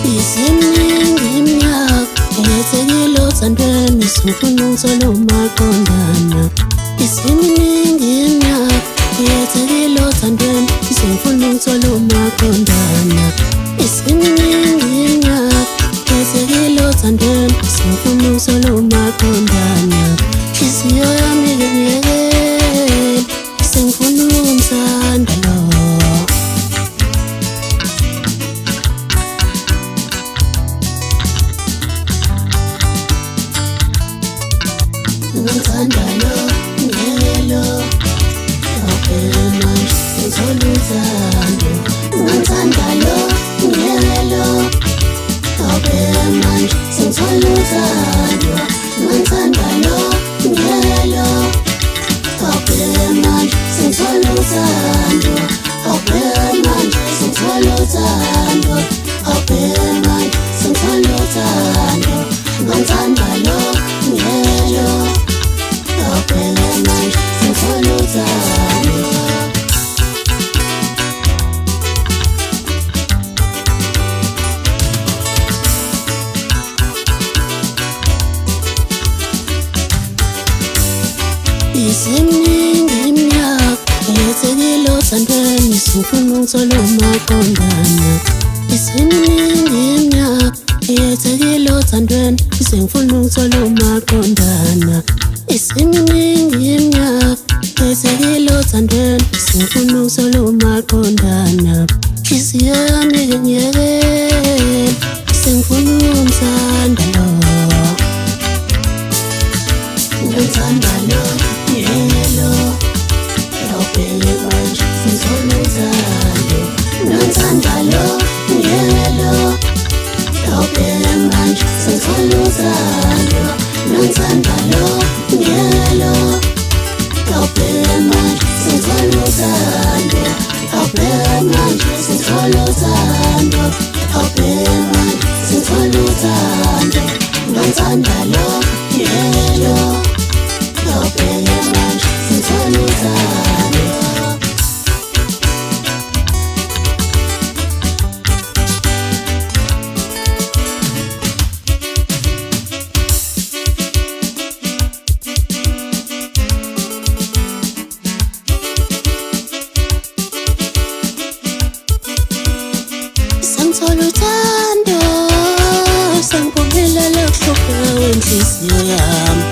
Isiningi iminyaka ngiyethekile othandweni sifuna ukuthola umaqondana. Isiningi iminyaka ngiyethekile othandweni sifuna ukuthola umaqondana. Isiningi iminyaka ngiyethekile othandweni sifuna ukuthola umaqondana. Inhliziyo yami ngiyekele sengifuna ukumthanda lo. Ngithanda lo, ngiyelo, awuphele manje sengithola uthando. Ngithanda lo, ngiyelo, awuphele manje sengithola uthando. Ngithanda lo, ngiyelo, awuphele manje sengithola uthando. Awuphele manje sengithola uthando. Awuphele manje sengithola uthando. Ngithanda lo, ngiyelo, awuphele manje sengithola uthando. Isiningi iminyaka ngiyethekile othandweni sifuna ukuthola umaqondana. Isiningi iminyaka ngiyethekile othandweni sengifuna ukuthola umaqondana. Isiningi iminyaka ngiyethekile othandweni sengifuna ukuthola umaqondana. Inhliziyo yami ngiyekele sengifuna ukumthanda lo. Ngithanda lo, ngiyelo, awuphele manje sengithola uthando. Ngithanda lo, ngiyelo, awuphele manje sengithola uthando. Ngithanda lo, ngiyelo, awuphele manje sengithola uthando. Awuphele manje sengithola uthando. Awuphele manje sengithola uthando. Ngithanda lo, ngiyelo, awuphele manje sengithola uthando. Sengithola uthando, sengiphumelele ukuhlupha kwenhliziyo yami.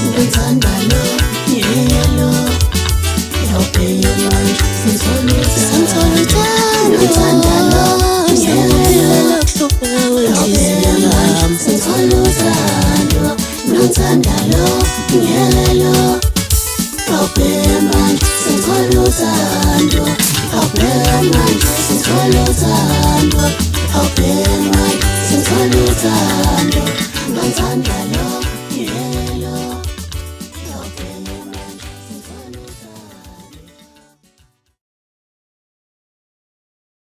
Ngithanda lo, ngiyelo, awuphele manje sengithola uthando. Ngithanda lo, ngiyelo, ukuhlupha kwenhliziyo yami. Sengithola uthando. Ngithanda lo, ngiyelo, awuphele manje sengithola uthando. Awuphele manje sengithola uthando. Awuphele